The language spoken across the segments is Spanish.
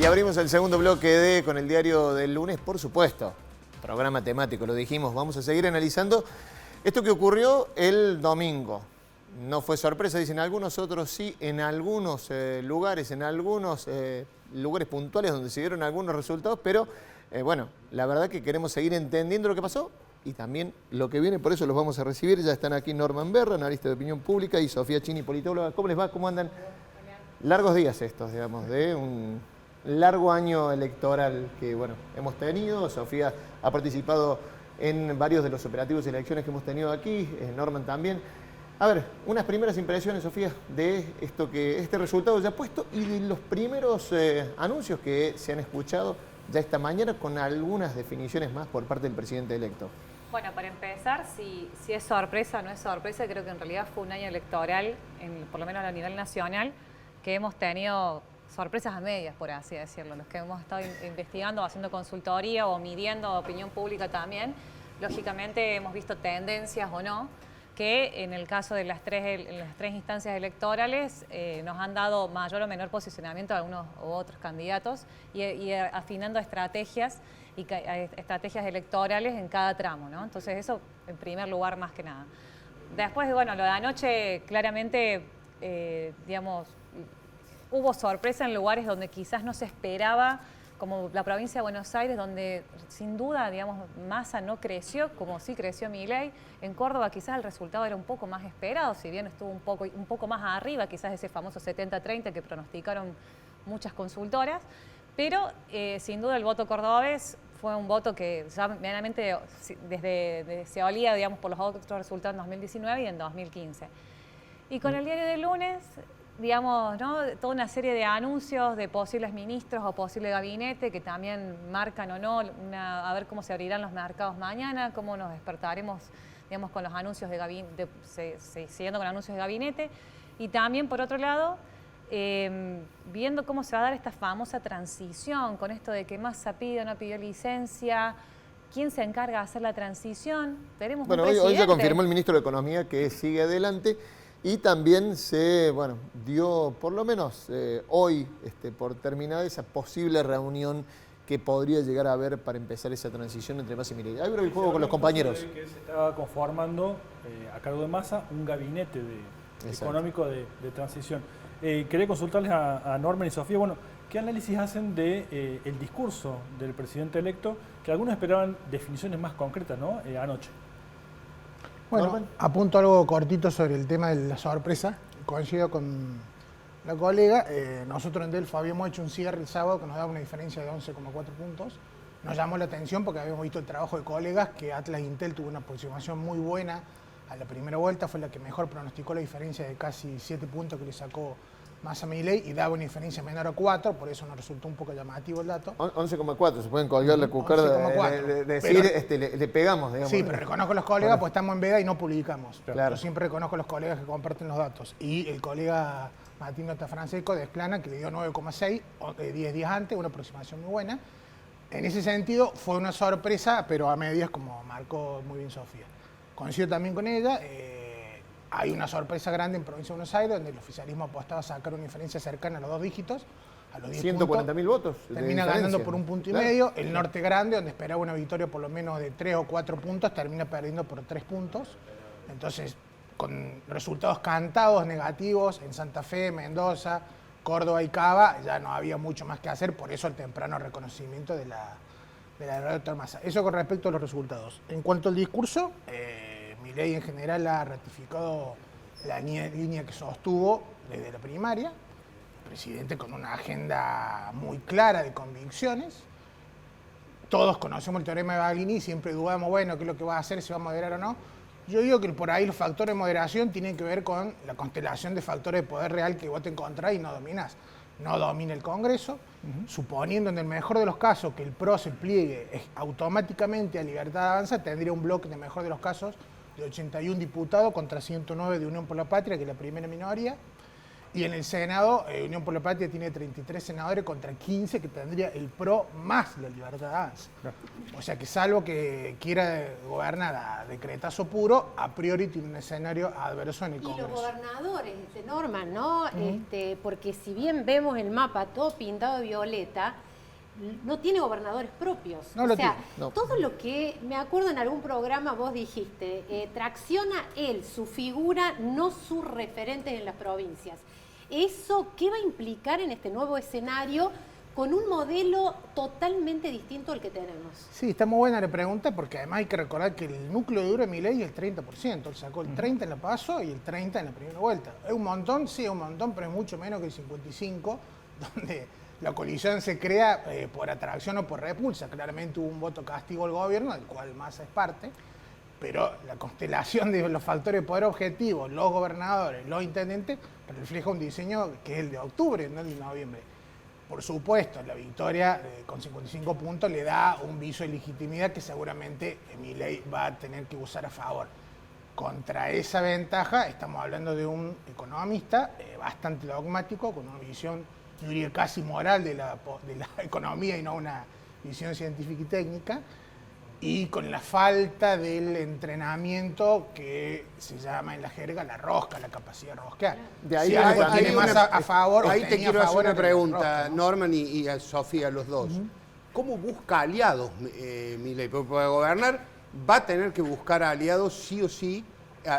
abrimos el segundo bloque con el diario del lunes, por supuesto. Programa temático, lo dijimos. Vamos a seguir analizando esto que ocurrió el domingo. No fue sorpresa, dicen algunos, otros sí, en algunos lugares, en algunos lugares puntuales donde se dieron algunos resultados, pero bueno, la verdad que queremos seguir entendiendo lo que pasó y también lo que viene, por eso los vamos a recibir. Ya están aquí Norman Berra, analista de opinión pública, y Sofía Chini, politóloga. ¿Cómo les va? ¿Cómo andan? Largos días estos, digamos, de un largo año electoral que, bueno, hemos tenido. Sofía ha participado en varios de los operativos y elecciones que hemos tenido aquí, Norman también. A ver, unas primeras impresiones, Sofía, de este resultado ya puesto y de los primeros anuncios que se han escuchado ya esta mañana con algunas definiciones más por parte del presidente electo. Bueno, para empezar, si es sorpresa o no es sorpresa, creo que en realidad fue un año electoral, por lo menos a nivel nacional, que hemos tenido sorpresas a medias, por así decirlo. Los que hemos estado investigando, haciendo consultoría o midiendo opinión pública también, lógicamente hemos visto tendencias o no, que en el caso de las tres instancias electorales nos han dado mayor o menor posicionamiento a unos u otros candidatos y afinando estrategias electorales en cada tramo, ¿no? Entonces eso en primer lugar más que nada. Después, bueno, lo de anoche claramente, digamos, hubo sorpresa en lugares donde quizás no se esperaba, como la provincia de Buenos Aires, donde sin duda, digamos, Massa no creció como sí creció Milei. En Córdoba quizás el resultado era un poco más esperado, si bien estuvo un poco más arriba, quizás ese famoso 70-30 que pronosticaron muchas consultoras, pero sin duda el voto cordobés fue un voto que ya medianamente se olía, digamos, por los otros resultados en 2019 y en 2015. Y con el diario del lunes, digamos, ¿no?, toda una serie de anuncios de posibles ministros o posible gabinete que también marcan o no, a ver cómo se abrirán los mercados mañana, cómo nos despertaremos, digamos, con los anuncios siguiendo con anuncios de gabinete. Y también, por otro lado, viendo cómo se va a dar esta famosa transición, con esto de que Massa pidió o no pidió licencia, ¿quién se encarga de hacer la transición? Tenemos un presidente. Hoy ya confirmó el ministro de Economía que sigue adelante. Y también se, dio por lo menos hoy por terminada esa posible reunión que podría llegar a haber para empezar esa transición entre Massa y Milei. Ahí el juego con los compañeros. Que se estaba conformando a cargo de Massa un gabinete económico de transición. Quería consultarles a Norman y Sofía, bueno, ¿qué análisis hacen de el discurso del presidente electo? Que algunos esperaban definiciones más concretas, ¿no? Anoche. Bueno, Norman, apunto algo cortito sobre el tema de la sorpresa. Coincido con la colega. Nosotros en Delfo habíamos hecho un cierre el sábado que nos daba una diferencia de 11,4 puntos. Nos llamó la atención porque habíamos visto el trabajo de colegas, que Atlas Intel tuvo una aproximación muy buena a la primera vuelta, fue la que mejor pronosticó la diferencia de casi 7 puntos que le sacó Massa a Milei y daba una diferencia menor a 4, por eso nos resultó un poco llamativo el dato. 11,4, se pueden colgar la cucarda de decir, le pegamos, digamos. Sí, pero reconozco a los colegas, pues estamos en veda y no publicamos. Claro. Yo siempre reconozco a los colegas que comparten los datos. Y el colega Martín Francesco desplana, que le dio 9,6, 10 días antes, una aproximación muy buena. En ese sentido, fue una sorpresa, pero a medias, como marcó muy bien Sofía. Coincido también con ella. Hay una sorpresa grande en Provincia de Buenos Aires, donde el oficialismo apostaba a sacar una diferencia cercana a los 2 dígitos, a los 10 140.000 votos. Termina ganando por 1,5 puntos. El norte grande, donde esperaba una victoria por lo menos de 3 o 4 puntos, termina perdiendo por 3 puntos. Entonces, con resultados cantados negativos en Santa Fe, Mendoza, Córdoba y Cava, ya no había mucho más que hacer, por eso el temprano reconocimiento de la derrota del doctor Massa. Eso con respecto a los resultados. En cuanto al discurso, Milei en general ha ratificado la línea que sostuvo desde la primaria, el presidente con una agenda muy clara de convicciones. Todos conocemos el teorema de Baglini y siempre dudamos, bueno, qué es lo que va a hacer, si va a moderar o no. Yo digo que por ahí los factores de moderación tienen que ver con la constelación de factores de poder real que vos te encontrás y no dominás. No domina el Congreso, suponiendo en el mejor de los casos que el PRO se pliegue automáticamente a Libertad Avanza, tendría un bloque, en el mejor de los casos, de 81 diputados contra 109 de Unión por la Patria, que es la primera minoría. Y en el Senado, Unión por la Patria tiene 33 senadores contra 15 que tendría el PRO más la Libertad Avanza. O sea que salvo que quiera gobernar a decretazo puro, a priori tiene un escenario adverso en el Congreso. Y los gobernadores, Norman, ¿no? Porque si bien vemos el mapa todo pintado de violeta, no tiene gobernadores propios. No o lo sea, tiene, no. todo lo que, me acuerdo en algún programa vos dijiste, tracciona él, su figura, no sus referentes en las provincias. ¿Eso qué va a implicar en este nuevo escenario con un modelo totalmente distinto al que tenemos? Sí, está muy buena la pregunta porque además hay que recordar que el núcleo duro de Milei es el 30%. Él sacó el 30% en la PASO y el 30% en la primera vuelta. ¿Es un montón? Sí, es un montón, pero es mucho menos que el 55%, donde la coalición se crea por atracción o por repulsa. Claramente hubo un voto castigo al gobierno, del cual Massa es parte, pero la constelación de los factores de poder objetivo, los gobernadores, los intendentes, refleja un diseño que es el de octubre, no el de noviembre. Por supuesto, la victoria con 55 puntos le da un viso de legitimidad que seguramente Milei va a tener que usar a favor. Contra esa ventaja, estamos hablando de un economista bastante dogmático, con una visión, yo diría, casi moral de la economía y no una visión científica y técnica, y con la falta del entrenamiento que se llama en la jerga la rosca, la capacidad de rosquear. De ahí si hay- algo hay tiene más una- a favor, o Ahí te tenía quiero a hacer favor una era la pregunta, rosca, ¿no? Norman y a Sofía, los dos. ¿Cómo busca aliados Milei? Porque para gobernar va a tener que buscar aliados sí o sí,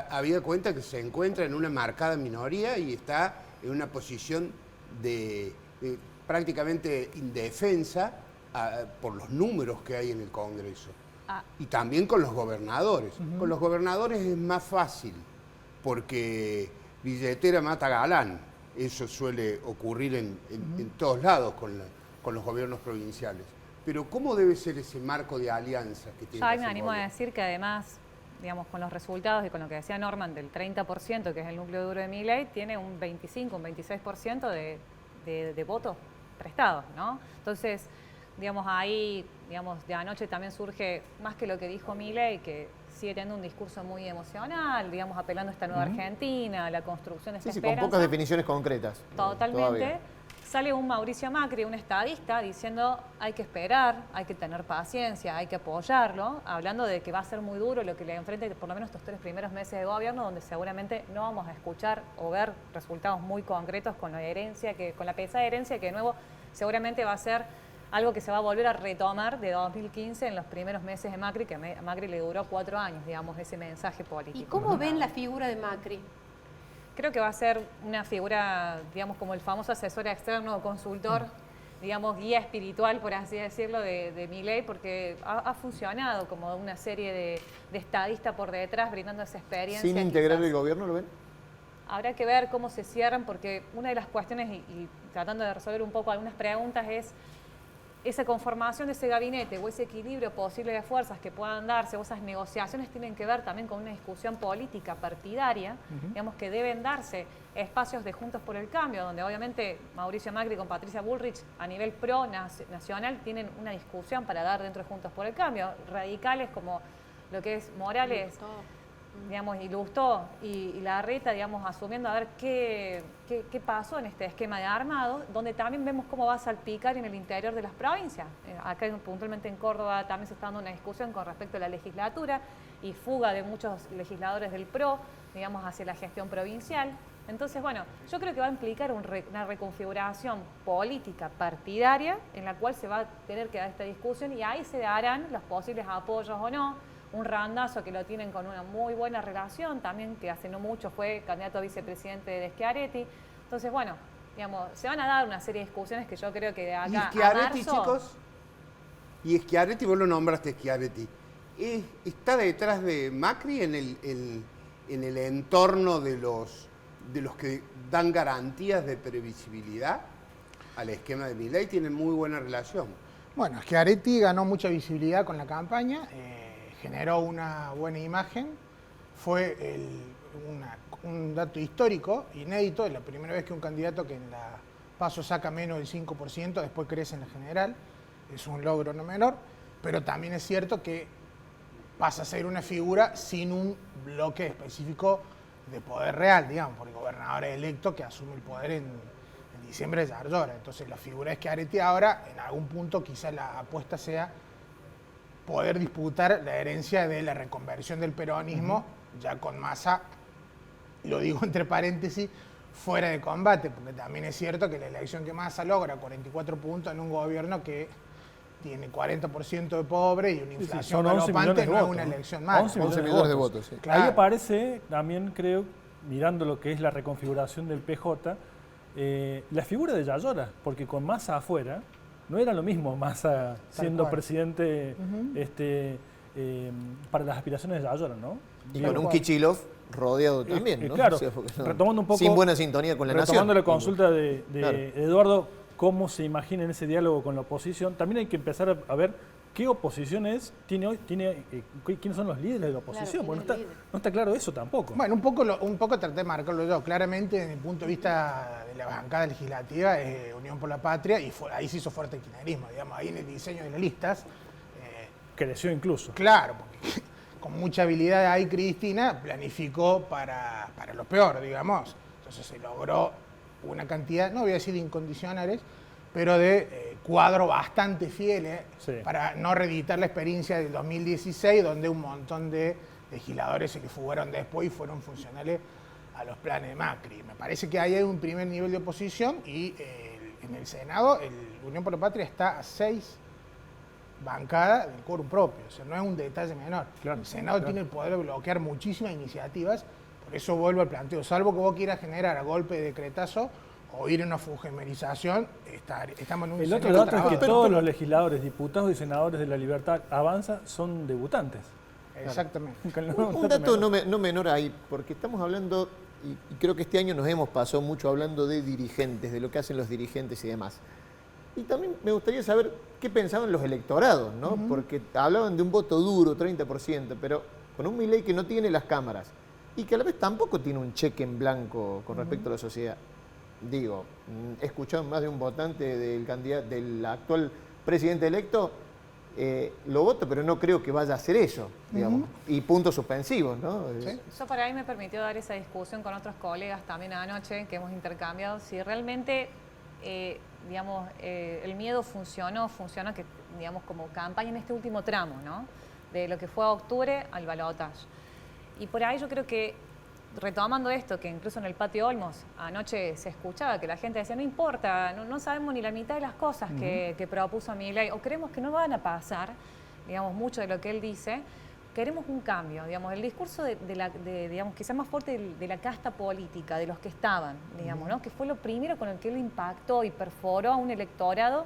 habida cuenta que se encuentra en una marcada minoría y está en una posición de prácticamente indefensa por los números que hay en el Congreso. Y también con los gobernadores. Con los gobernadores es más fácil, porque billetera mata galán. Eso suele ocurrir en todos lados con los gobiernos provinciales. Pero ¿cómo debe ser ese marco de alianza que tiene Yo ahí que me hacer animo a gobierno? decir que además, digamos, con los resultados y con lo que decía Norman del 30%, que es el núcleo duro de Milei, tiene un 25, un 26% de votos prestados, ¿no? Entonces, digamos, ahí, digamos, de anoche también surge, más que lo que dijo Milei, que sigue teniendo un discurso muy emocional, digamos, apelando a esta nueva Argentina, a la construcción de esta Sí, con esperanza. pocas definiciones concretas. Totalmente. Todavía. Sale un Mauricio Macri, un estadista, diciendo hay que esperar, hay que tener paciencia, hay que apoyarlo, hablando de que va a ser muy duro lo que le enfrente por lo menos estos 3 primeros meses de gobierno, donde seguramente no vamos a escuchar o ver resultados muy concretos con la herencia, con la pesada herencia, que de nuevo seguramente va a ser algo que se va a volver a retomar de 2015 en los primeros meses de Macri, que a Macri le duró 4 años, digamos, ese mensaje político. ¿Y cómo ven la figura de Macri? Creo que va a ser una figura, digamos, como el famoso asesor externo, consultor, digamos, guía espiritual, por así decirlo, de Milei, porque ha funcionado como una serie de estadistas por detrás, brindando esa experiencia. ¿Sin integrar quizás. el gobierno, lo ven? Habrá que ver cómo se cierran, porque una de las cuestiones, y tratando de resolver un poco algunas preguntas, es esa conformación de ese gabinete o ese equilibrio posible de fuerzas que puedan darse, o esas negociaciones tienen que ver también con una discusión política partidaria, digamos que deben darse espacios de Juntos por el Cambio, donde obviamente Mauricio Macri con Patricia Bullrich a nivel pro nacional tienen una discusión para dar dentro de Juntos por el Cambio, radicales como lo que es Morales, digamos, y Lustó y Larreta, digamos, asumiendo a ver qué pasó en este esquema de armado, donde también vemos cómo va a salpicar en el interior de las provincias. Acá puntualmente en Córdoba también se está dando una discusión con respecto a la legislatura y fuga de muchos legisladores del PRO, digamos, hacia la gestión provincial. Entonces, bueno, yo creo que va a implicar una reconfiguración política partidaria en la cual se va a tener que dar esta discusión y ahí se darán los posibles apoyos o no. Un Randazo que lo tienen con una muy buena relación, también que hace no mucho fue candidato a vicepresidente de Schiaretti. Entonces, bueno, digamos, se van a dar una serie de discusiones que yo creo que de acá Y a Schiaretti, marzo... chicos, y Schiaretti, vos lo nombraste Schiaretti, ¿está detrás de Macri en el entorno de los que dan garantías de previsibilidad al esquema de Milei? Tienen muy buena relación. Bueno, Schiaretti ganó mucha visibilidad con la campaña, generó una buena imagen, fue un dato histórico, inédito, es la primera vez que un candidato que en la PASO saca menos del 5%, después crece en la general, es un logro no menor, pero también es cierto que pasa a ser una figura sin un bloque específico de poder real, digamos, por el gobernador electo que asume el poder en diciembre de Yarlora. Entonces la figura es Schiaretti ahora, en algún punto quizá la apuesta sea poder disputar la herencia de la reconversión del peronismo, ya con Massa, lo digo entre paréntesis, fuera de combate, porque también es cierto que la elección que Massa logra, 44 puntos en un gobierno que tiene 40% de pobres y una inflación galopante, no es una elección mala. 11 millones de votos. Sí. Claro. Ahí aparece también, creo, mirando lo que es la reconfiguración del PJ, la figura de Yarlora, porque con Massa afuera no era lo mismo Massa siendo presidente para las aspiraciones de Yarlora, ¿no? Y con un Kichilov rodeado también, ¿no? Claro, O sea, no, retomando un poco... sin buena sintonía con la nación. Retomando la consulta de Claro. Eduardo, cómo se imagina en ese diálogo con la oposición, también hay que empezar a ver qué oposición tiene hoy, quiénes son los líderes de la oposición. Claro, Bueno, no está claro eso tampoco. Bueno, un poco traté de marcarlo yo. Claramente, desde el punto de vista de la bancada legislativa, es Unión por la Patria, y ahí se hizo fuerte el kirchnerismo, digamos, ahí en el diseño de las listas. Creció incluso. Claro, porque con mucha habilidad ahí Cristina planificó para lo peor, digamos. Entonces se logró una cantidad, no voy a decir de incondicionales, pero de cuadros bastante fieles para no reeditar la experiencia del 2016, donde un montón de legisladores se le fugaron después y fueron funcionales a los planes de Macri. Me parece que ahí hay un primer nivel de oposición y en el Senado, Unión por la Patria está a 6 bancadas del quórum propio, o sea, no es un detalle menor. Claro, el Senado tiene el poder de bloquear muchísimas iniciativas, por eso vuelvo al planteo, salvo que vos quieras generar a golpe de decretazo o ir a una fujimerización, estamos en un El otro dato es que todos los legisladores, diputados y senadores de La Libertad Avanza son debutantes. Exactamente. Un dato no menor ahí, porque estamos hablando, y creo que este año nos hemos pasado mucho hablando de dirigentes, de lo que hacen los dirigentes y demás. Y también me gustaría saber qué pensaban los electorados, ¿no? Porque hablaban de un voto duro, 30%, pero con un Milei que no tiene las cámaras y que a la vez tampoco tiene un cheque en blanco con respecto a la sociedad. Digo, he escuchado más de un votante del actual presidente electo, lo voto, pero no creo que vaya a hacer eso, digamos. Y puntos suspensivos, ¿no? ¿Sí? Eso para mí me permitió dar esa discusión con otros colegas también anoche, que hemos intercambiado, si realmente, el miedo funciona que, digamos, como campaña en este último tramo, ¿no? De lo que fue a octubre al balotaje. Y por ahí yo creo que, retomando esto, que incluso en el patio Olmos anoche se escuchaba que la gente decía, no importa, no sabemos ni la mitad de las cosas que propuso Milei, o creemos que no van a pasar, digamos, mucho de lo que él dice, queremos un cambio, digamos, el discurso digamos, quizás más fuerte de la casta política, de los que estaban, digamos, ¿no? Que fue lo primero con el que él impactó y perforó a un electorado,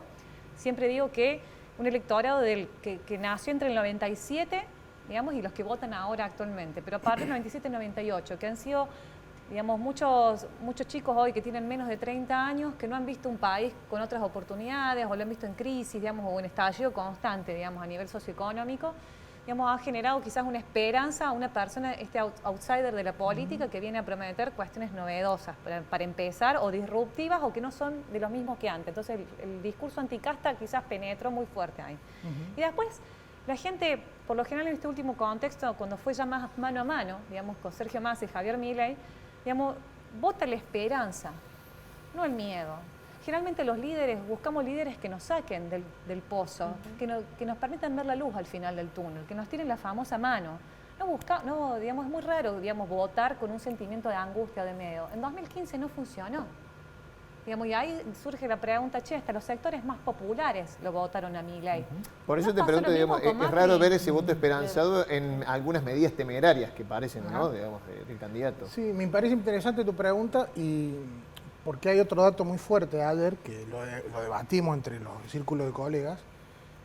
siempre digo que un electorado que nació entre el 97, digamos, y los que votan ahora actualmente, pero a partir del 97 y 98, que han sido, digamos, muchos chicos hoy que tienen menos de 30 años, que no han visto un país con otras oportunidades, o lo han visto en crisis, digamos, o en estallido constante, digamos, a nivel socioeconómico, digamos, ha generado quizás una esperanza a una persona, este outsider de la política, que viene a prometer cuestiones novedosas, para empezar, o disruptivas, o que no son de los mismos que antes. Entonces, el discurso anticasta quizás penetró muy fuerte ahí. Y después, la gente, por lo general en este último contexto, cuando fue ya más mano a mano, digamos, con Sergio Massa y Javier Milei, digamos, vota la esperanza, no el miedo. Generalmente los líderes, buscamos líderes que nos saquen del pozo, que nos permitan ver la luz al final del túnel, que nos tiren la famosa mano. Digamos, es muy raro, digamos, votar con un sentimiento de angustia o de miedo. En 2015 no funcionó. Digamos, y ahí surge la pregunta, hasta los sectores más populares lo votaron a Milei. Por eso te pregunto, digamos, es raro ver ese voto esperanzado en algunas medidas temerarias que parecen, ¿no? Digamos, del candidato. Sí, me parece interesante tu pregunta y porque hay otro dato muy fuerte, Ader, que lo debatimos entre los círculos de colegas.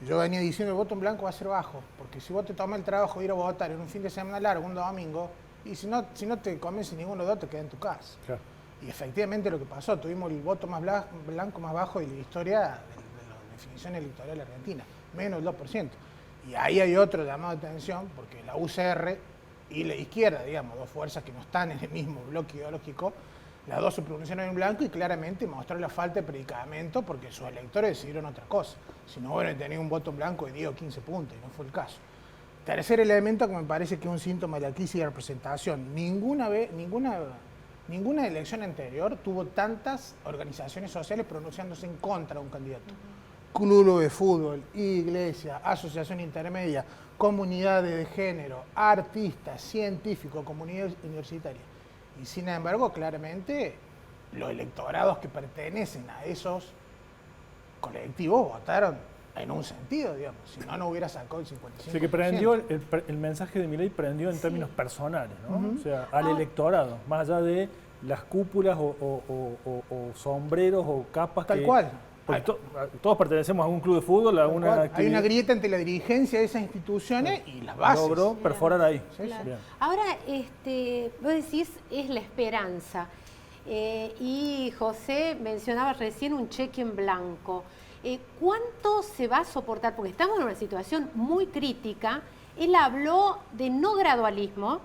Yo venía diciendo el voto en blanco va a ser bajo, porque si vos te tomas el trabajo de ir a votar en un fin de semana largo, un domingo, y si no te convence ninguno de los dos, te quedas en tu casa. Claro. Y efectivamente lo que pasó, tuvimos el voto más blanco más bajo de la historia de la definición electoral argentina, menos del 2%. Y ahí hay otro llamado de atención, porque la UCR y la izquierda, digamos, dos fuerzas que no están en el mismo bloque ideológico, las dos se pronunciaron en blanco y claramente mostraron la falta de predicamento porque sus electores decidieron otra cosa. Si no, hubieran tenido un voto en blanco de 10 o 15 puntos, y no fue el caso. tercer elemento que me parece que es un síntoma de la crisis de representación. Ninguna elección anterior tuvo tantas organizaciones sociales pronunciándose en contra de un candidato. Club de fútbol, iglesia, asociación intermedia, comunidades de género, artistas, científicos, comunidad universitaria. Y sin embargo, claramente, los electorados que pertenecen a esos colectivos votaron en un sentido, digamos. Si no, no hubiera sacado el 55%. Así que prendió el mensaje de Milei prendió en términos personales, ¿no? O sea, al electorado, más allá de las cúpulas o sombreros o capas. Tal cual. Porque todos pertenecemos a un club de fútbol, a una actividad. Hay una grieta entre la dirigencia de esas instituciones y las bases. Logró perforar ahí. Claro. Ahora, vos decís, es la esperanza. Y José mencionaba recién un cheque en blanco. ¿Cuánto se va a soportar? Porque estamos en una situación muy crítica. Él habló de no gradualismo.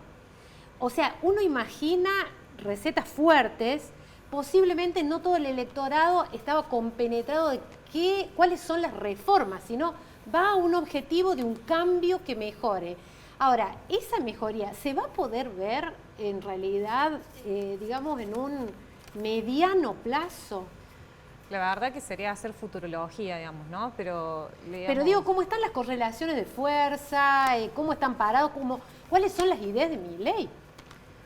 O sea, uno imagina recetas fuertes. Posiblemente no todo el electorado estaba compenetrado de cuáles son las reformas, sino va a un objetivo de un cambio que mejore. Ahora, esa mejoría se va a poder ver en realidad, digamos, en un mediano plazo. La verdad que sería hacer futurología, digamos, ¿no? Pero digo, ¿cómo están las correlaciones de fuerza? ¿Cómo están parados? ¿Cuáles son las ideas de Milei?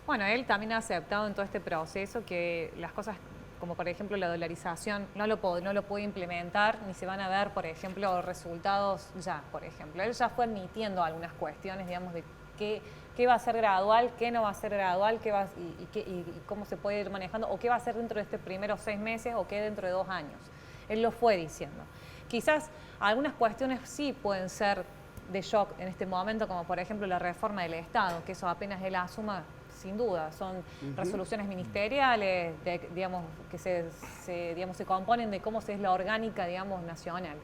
Bueno, él también ha aceptado en todo este proceso que las cosas, como por ejemplo la dolarización, no lo puede implementar, ni se van a ver, por ejemplo, resultados ya, por ejemplo. Él ya fue admitiendo algunas cuestiones, digamos, de qué va a ser gradual, qué no va a ser gradual, y cómo se puede ir manejando, o qué va a ser dentro de estos primeros 6 meses, o qué dentro de 2 años. Él lo fue diciendo. Quizás algunas cuestiones sí pueden ser de shock en este momento, como por ejemplo la reforma del Estado, que eso apenas él asuma, sin duda, son resoluciones ministeriales, digamos, que se componen de cómo es la orgánica, digamos, nacional.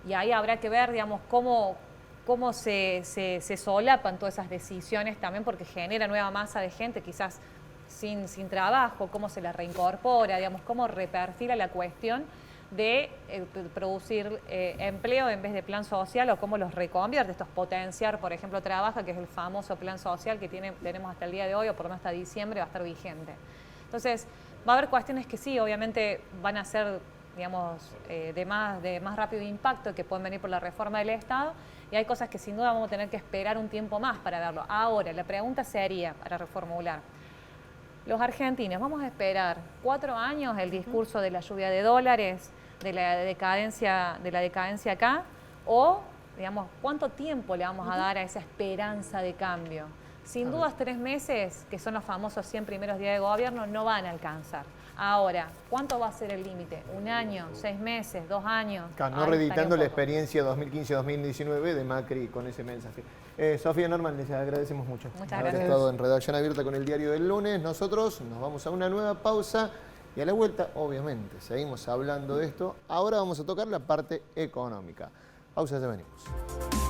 Y ahí habrá que ver, digamos, cómo se solapan todas esas decisiones también, porque genera nueva masa de gente, quizás sin trabajo, cómo se la reincorpora, digamos, cómo reperfila la cuestión de producir empleo en vez de plan social, o cómo los reconvierte. Esto es potenciar, por ejemplo, Trabaja, que es el famoso plan social que tenemos hasta el día de hoy, o por lo menos hasta diciembre va a estar vigente. Entonces, va a haber cuestiones que sí, obviamente van a ser, digamos, de más rápido impacto, que pueden venir por la reforma del Estado, y hay cosas que sin duda vamos a tener que esperar un tiempo más para verlo. Ahora, la pregunta sería, para reformular, los argentinos, ¿vamos a esperar 4 años el discurso de la lluvia de dólares, de la decadencia acá? O, digamos, ¿cuánto tiempo le vamos a dar a esa esperanza de cambio? Sin dudas 3 meses, que son los famosos 100 primeros días de gobierno, no van a alcanzar. Ahora, ¿cuánto va a ser el límite? ¿1 año? ¿6 meses? ¿2 años? Claro, no reeditando la experiencia 2015-2019 de Macri con ese mensaje. Sofía, Norman, les agradecemos mucho. Muchas haber gracias. estado en Redacción Abierta con el Diario del Lunes. Nosotros nos vamos a una nueva pausa y a la vuelta, obviamente, seguimos hablando de esto. Ahora vamos a tocar la parte económica. Pausa, ya venimos.